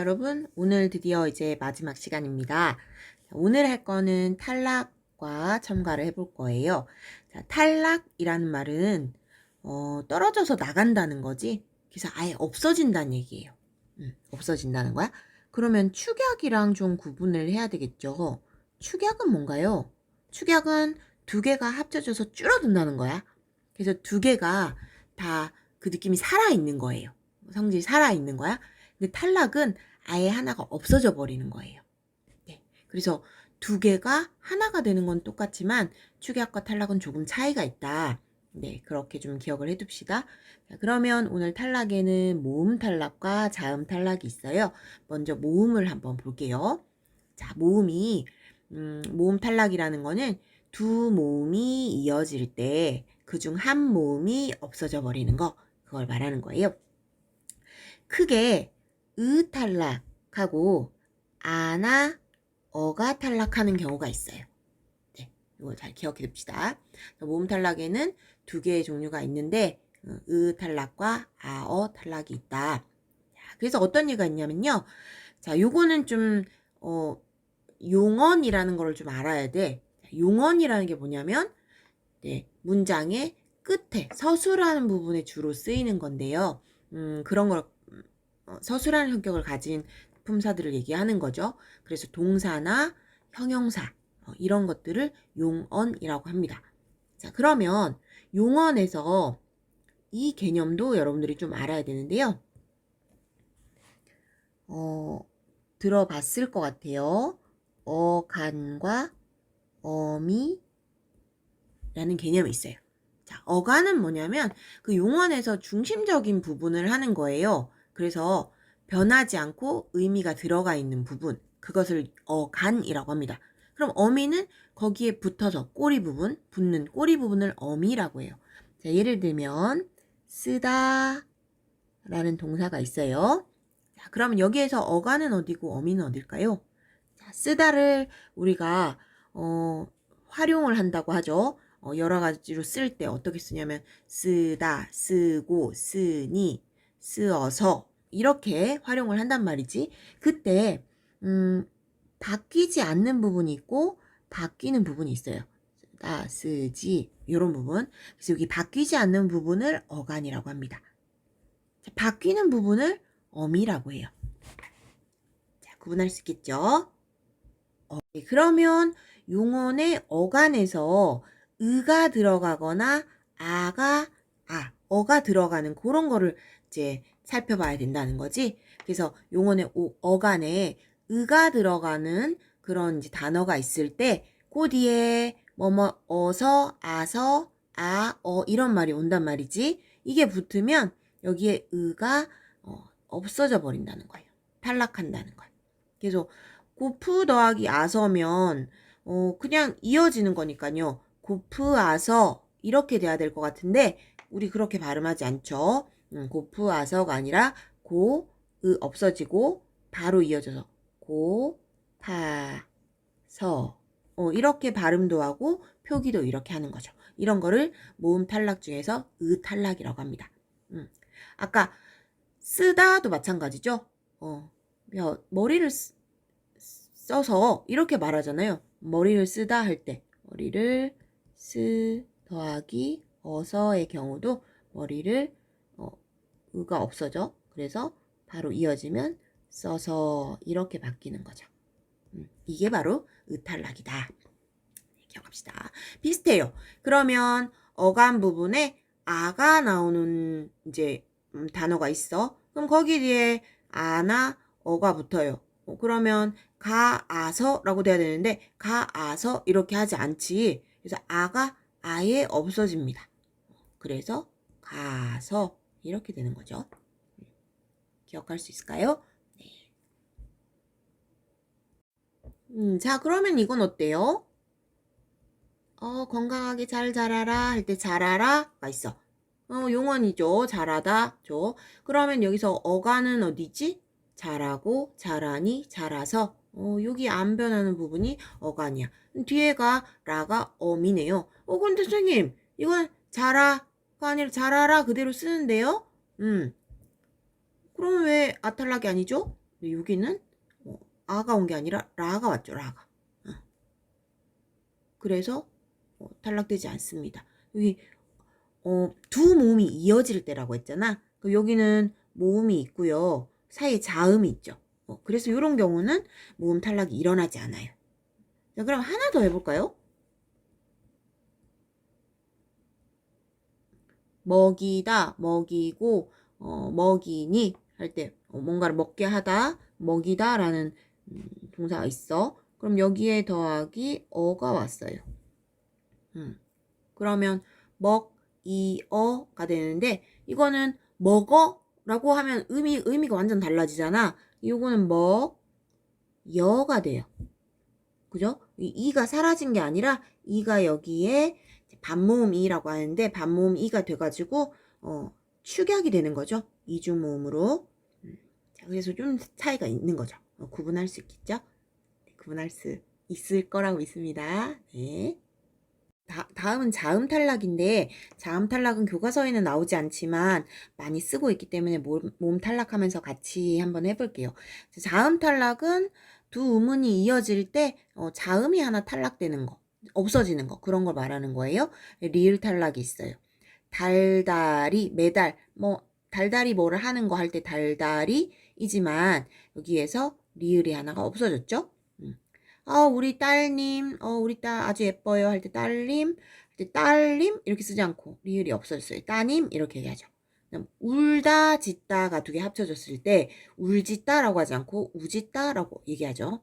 여러분, 오늘 드디어 이제 마지막 시간입니다. 오늘 할 거는 탈락과 첨가를 해볼 거예요. 자, 탈락이라는 말은 떨어져서 나간다는 거지. 그래서 아예 없어진다는 얘기예요. 없어진다는 거야. 그러면 축약이랑 좀 구분을 해야 되겠죠. 축약은 뭔가요? 축약은 두 개가 합쳐져서 줄어든다는 거야. 그래서 두 개가 다 그 느낌이 살아있는 거예요. 성질이 살아있는 거야. 근데 탈락은 아예 하나가 없어져 버리는 거예요. 네. 그래서 두 개가 하나가 되는 건 똑같지만 축약과 탈락은 조금 차이가 있다. 네, 그렇게 좀 기억을 해둡시다. 자, 그러면 오늘 탈락에는 모음 탈락과 자음 탈락이 있어요. 먼저 모음을 한번 볼게요. 자, 모음 탈락이라는 거는 두 모음이 이어질 때 그중 한 모음이 없어져 버리는 거, 그걸 말하는 거예요. 크게 으 탈락하고 아나 어가 탈락하는 경우가 있어요. 네, 이거 잘 기억해 둡시다. 모음 탈락에는 두 개의 종류가 있는데 으 탈락과 아어 탈락이 있다. 그래서 어떤 얘기가 있냐면요. 자, 요거는 좀 용언이라는 걸 좀 알아야 돼. 용언이라는 게 뭐냐면 문장의 끝에 서술하는 부분에 주로 쓰이는 건데요. 그런 걸 서술하는 성격을 가진 품사들을 얘기하는 거죠. 그래서 동사나 형용사 이런 것들을 용언이라고 합니다. 자, 그러면 용언에서 이 개념도 여러분들이 좀 알아야 되는데요. 들어봤을 것 같아요. 어간과 어미라는 개념이 있어요. 자, 어간은 뭐냐면 그 용언에서 중심적인 부분을 하는 거예요. 그래서 변하지 않고 의미가 들어가 있는 부분, 그것을 어간이라고 합니다. 그럼 어미는 거기에 붙어서 꼬리 부분, 붙는 꼬리 부분을 어미라고 해요. 자, 예를 들면 쓰다 라는 동사가 있어요. 자, 그러면 여기에서 어간은 어디고 어미는 어딜까요? 자, 쓰다를 우리가 활용을 한다고 하죠. 여러 가지로 쓸 때 어떻게 쓰냐면 쓰다, 쓰고, 쓰니, 쓰어서 이렇게 활용을 한단 말이지. 그때 바뀌지 않는 부분이 있고 바뀌는 부분이 있어요. 쓰다, 쓰지 이런 부분. 그래서 여기 바뀌지 않는 부분을 어간이라고 합니다. 자, 바뀌는 부분을 어미라고 해요. 자, 구분할 수 있겠죠? 네, 그러면 용언의 어간에서 으가 들어가거나 어가 들어가는 그런 거를 이제 살펴봐야 된다는 거지. 그래서 용언의 어간에 으가 들어가는 그런 이제 단어가 있을 때 그 뒤에 뭐뭐 어서 아서 이런 말이 온단 말이지. 이게 붙으면 여기에 으가 없어져 버린다는 거예요. 탈락한다는 거예요. 그래서 고프 더하기 아서면 그냥 이어지는 거니까요. 고프 아서 이렇게 돼야 될 것 같은데 우리 그렇게 발음하지 않죠. 고프 아서가 아니라 으 없어지고 바로 이어져서 파, 서 이렇게 발음도 하고 표기도 이렇게 하는 거죠. 이런 거를 모음 탈락 중에서 으 탈락이라고 합니다. 아까 쓰다도 마찬가지죠. 머리를 써서 이렇게 말하잖아요. 머리를 쓰다 할 때 머리를 더하기 어서의 경우도 머리를 으가 없어져. 그래서 바로 이어지면 써서 이렇게 바뀌는 거죠. 이게 바로 으탈락이다. 기억합시다. 비슷해요. 그러면 어감 부분에 아가 나오는 이제 단어가 있어. 그럼 거기 뒤에 아나 어가 붙어요. 그러면 가아서라고 돼야 되는데 가아서 이렇게 하지 않지. 그래서 아가 아예 없어집니다. 그래서 가서 이렇게 되는 거죠. 기억할 수 있을까요? 네. 자, 그러면 이건 어때요? 건강하게 잘 자라라 할 때 자라라가 있어. 용언이죠. 자라다. 죠. 그러면 여기서 어가는 어디지? 자라고, 자라니, 자라서. 여기 안 변하는 부분이 어간이야. 뒤에가 라가 어미네요. 근데 선생님, 이건 자라가 아니라 자라라 그대로 쓰는데요? 그럼 왜 아탈락이 아니죠? 여기는 아가 온 게 아니라 라가 왔죠. 라가. 그래서 탈락되지 않습니다. 여기 두 모음이 이어질 때라고 했잖아. 여기는 모음이 있고요. 사이에 자음이 있죠. 그래서 이런 경우는 모음 탈락이 일어나지 않아요. 자, 그럼 하나 더 해볼까요? 먹이다, 먹이고, 먹이니 할 때 뭔가를 먹게 하다, 먹이다 라는 동사가 있어. 그럼 여기에 더하기 어가 왔어요. 그러면 먹이어가 되는데 이거는 먹어라고 하면 의미가 완전 달라지잖아. 이거는 먹여가 돼요. 그죠? 이가 사라진 게 아니라 이가 여기에 반모음 이라고 하는데 반모음 이가 돼가지고 축약이 되는 거죠. 이중모음으로. 자, 그래서 좀 차이가 있는 거죠. 구분할 수 있겠죠? 네, 구분할 수 있을 거라고 믿습니다. 네. 다음은 자음 탈락인데 자음 탈락은 교과서에는 나오지 않지만 많이 쓰고 있기 때문에 모음 탈락하면서 같이 한번 해볼게요. 자음 탈락은 두 음운이 이어질 때 자음이 하나 탈락되는 거, 없어지는 거 그런 걸 말하는 거예요. 리을 탈락이 있어요. 달달이, 매달, 달달이 뭐를 하는 거 할 때 달달이이지만 여기에서 리을이 하나가 없어졌죠. 우리 딸님, 우리 딸 아주 예뻐요 할 때 딸님, 할 때 딸님 이렇게 쓰지 않고 리을이 없어졌어요. 따님 이렇게 얘기하죠. 울다, 짓다가 두 개 합쳐졌을 때 울짓다라고 하지 않고 우짓다라고 얘기하죠.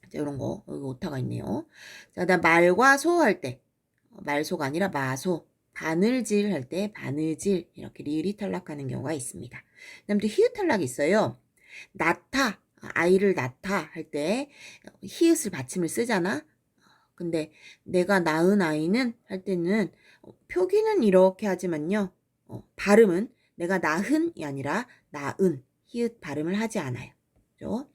자, 이런 거 여기 오타가 있네요. 자, 그다음 말과 소 할 때 말소가 아니라 마소, 바늘질 할 때 바늘질 이렇게 리을이 탈락하는 경우가 있습니다. 그다음 또 히읗 탈락이 있어요. 낳다, 아이를 낳다 할 때 히읗을 받침을 쓰잖아. 근데 내가 낳은 아이는 할 때는 표기는 이렇게 하지만요. 발음은 내가 낳은이 아니라 낳은 히읗 발음을 하지 않아요. 그죠?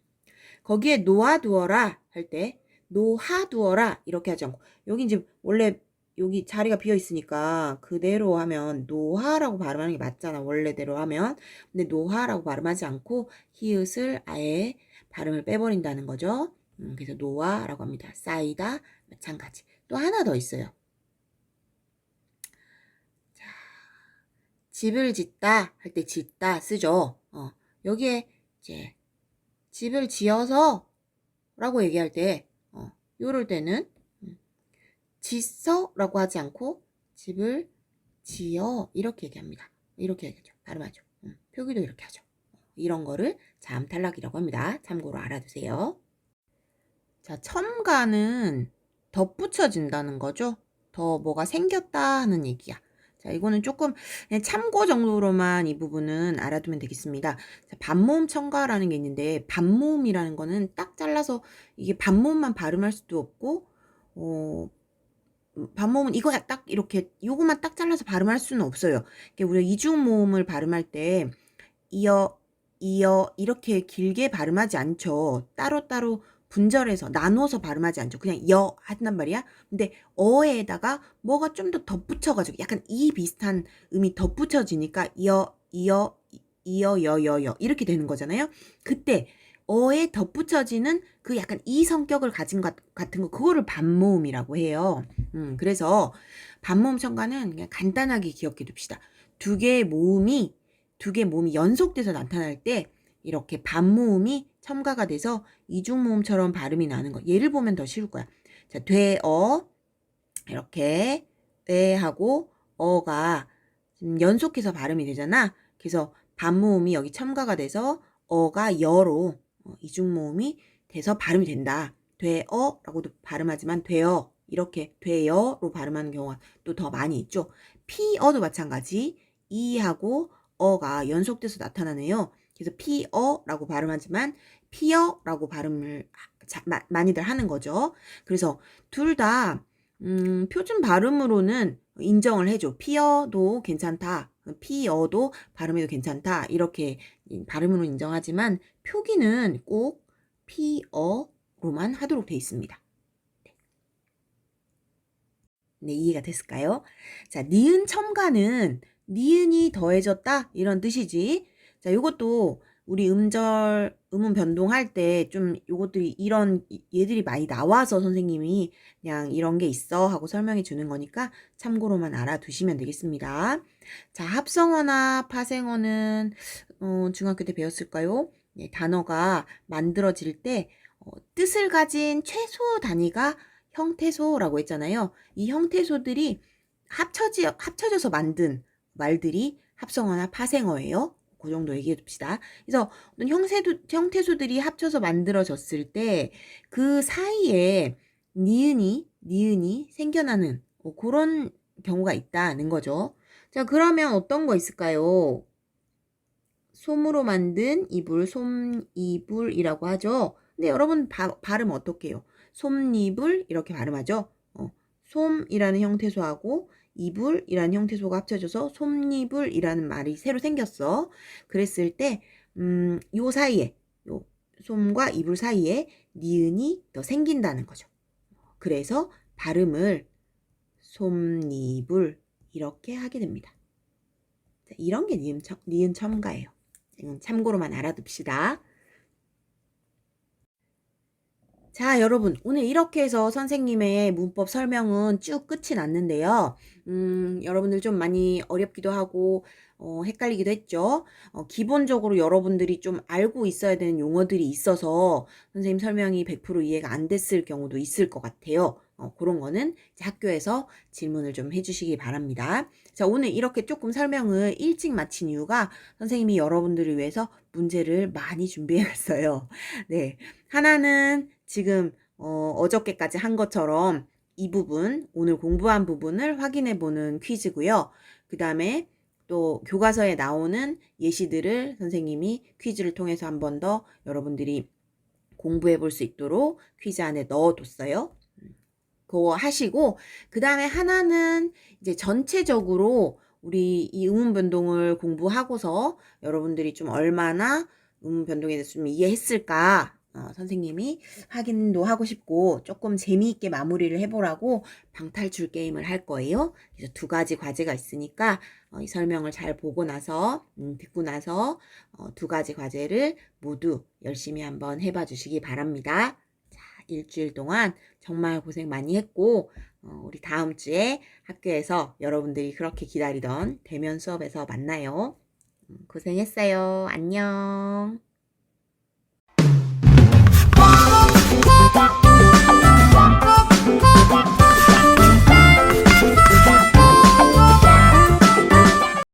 거기에 놓아두어라 할 때 놓아두어라 이렇게 하지 않고 여기 이제 원래 여기 자리가 비어 있으니까 그대로 하면 노하라고 발음하는 게 맞잖아. 원래대로 하면. 근데 노하라고 발음하지 않고 히읗을 아예 발음을 빼버린다는 거죠. 그래서 노아라고 합니다. 쌓이다 마찬가지. 또 하나 더 있어요. 자, 집을 짓다 할 때 짓다 쓰죠. 여기에 이제 집을 지어서 라고 얘기할 때 요럴 때는 짓어라고 하지 않고 집을 지어 이렇게 얘기합니다. 이렇게 얘기하죠. 발음하죠. 표기도 이렇게 하죠. 이런 거를 자음 탈락이라고 합니다. 참고로 알아두세요. 자, 첨가는 덧붙여진다는 거죠. 더 뭐가 생겼다 하는 얘기야. 자, 이거는 조금 그냥 참고 정도로만 이 부분은 알아두면 되겠습니다. 자, 반모음 첨가라는 게 있는데 반모음이라는 거는 딱 잘라서 이게 반모음만 발음할 수도 없고 반모음은 이거 딱 이렇게 요것만 딱 잘라서 발음할 수는 없어요. 우리가 이중모음을 발음할 때 이어 이렇게 길게 발음하지 않죠. 따로따로 분절해서 나눠서 발음하지 않죠. 그냥 여 한단 말이야. 근데 어에다가 뭐가 좀 더 덧붙여가지고 약간 이 비슷한 음이 덧붙여지니까 이어 여 이렇게 되는 거잖아요. 그때 어에 덧붙여지는 그 약간 이 성격을 가진 것 같은 거 그거를 반모음이라고 해요. 그래서 반모음 첨가는 그냥 간단하게 기억해 둡시다. 두 개의 모음이 연속돼서 나타날 때 이렇게 반모음이 첨가가 돼서 이중모음처럼 발음이 나는 거. 예를 보면 더 쉬울 거야. 자, 되어 이렇게 하고 어가 연속해서 발음이 되잖아. 그래서 반모음이 여기 첨가가 돼서 어가 여로 이중모음이 돼서 발음이 된다. 되어라고도 발음하지만 되어 이렇게 되어로 발음하는 경우가 또 더 많이 있죠. 피어도 마찬가지. 이하고 어가 연속돼서 나타나네요. 그래서 피어라고 발음하지만 피어라고 발음을 많이들 하는 거죠. 그래서 둘 다 표준 발음으로는 인정을 해줘. 피어도 괜찮다. 피어도 발음해도 괜찮다. 이렇게 발음으로 인정하지만 표기는 꼭 피어로만 하도록 돼 있습니다. 네, 이해가 됐을까요? 자, 니은 첨가는 니은이 더해졌다 이런 뜻이지. 자, 이것도 우리 음운 변동할 때 좀 요것들이 얘들이 많이 나와서 선생님이 그냥 이런 게 있어 하고 설명해 주는 거니까 참고로만 알아두시면 되겠습니다. 자, 합성어나 파생어는 중학교 때 배웠을까요? 네, 단어가 만들어질 때 뜻을 가진 최소 단위가 형태소라고 했잖아요. 이 형태소들이 합쳐져서 만든 말들이 합성어나 파생어예요. 그 정도 얘기해 둡시다. 그래서 어떤 형태소들이 합쳐서 만들어졌을 때 그 사이에 니은이 생겨나는 그런 경우가 있다는 거죠. 자, 그러면 어떤 거 있을까요? 솜으로 만든 이불, 솜이불이라고 하죠. 근데 여러분 발음 어떻게 해요? 솜이불 이렇게 발음하죠. 솜이라는 형태소하고 이불이라는 형태소가 합쳐져서 솜이불이라는 말이 새로 생겼어. 그랬을 때, 요 사이에, 요 솜과 이불 사이에 니은이 더 생긴다는 거죠. 그래서 발음을 솜이불 이렇게 하게 됩니다. 이런 게 니은 첨가예요. 참고로만 알아둡시다. 자, 여러분, 오늘 이렇게 해서 선생님의 문법 설명은 쭉 끝이 났는데요. 여러분들 좀 많이 어렵기도 하고, 헷갈리기도 했죠. 기본적으로 여러분들이 좀 알고 있어야 되는 용어들이 있어서 선생님 설명이 100% 이해가 안 됐을 경우도 있을 것 같아요. 그런 거는 이제 학교에서 질문을 좀 해주시기 바랍니다. 자, 오늘 이렇게 조금 설명을 일찍 마친 이유가 선생님이 여러분들을 위해서 문제를 많이 준비해왔어요. 네. 하나는 지금 어저께까지 한 것처럼 이 부분, 오늘 공부한 부분을 확인해 보는 퀴즈고요. 그 다음에 또 교과서에 나오는 예시들을 선생님이 퀴즈를 통해서 한 번 더 여러분들이 공부해 볼 수 있도록 퀴즈 안에 넣어뒀어요. 그거 하시고, 그 다음에 하나는 이제 전체적으로 우리 이 음운 변동을 공부하고서 여러분들이 좀 얼마나 음운 변동에 대해서 좀 이해했을까 선생님이 확인도 하고 싶고 조금 재미있게 마무리를 해보라고 방탈출 게임을 할 거예요. 그래서 2가지 과제가 있으니까 이 설명을 잘 보고 나서 듣고 나서 2가지 과제를 모두 열심히 한번 해봐 주시기 바랍니다. 자, 일주일 동안 정말 고생 많이 했고 우리 다음 주에 학교에서 여러분들이 그렇게 기다리던 대면 수업에서 만나요. 고생했어요. 안녕.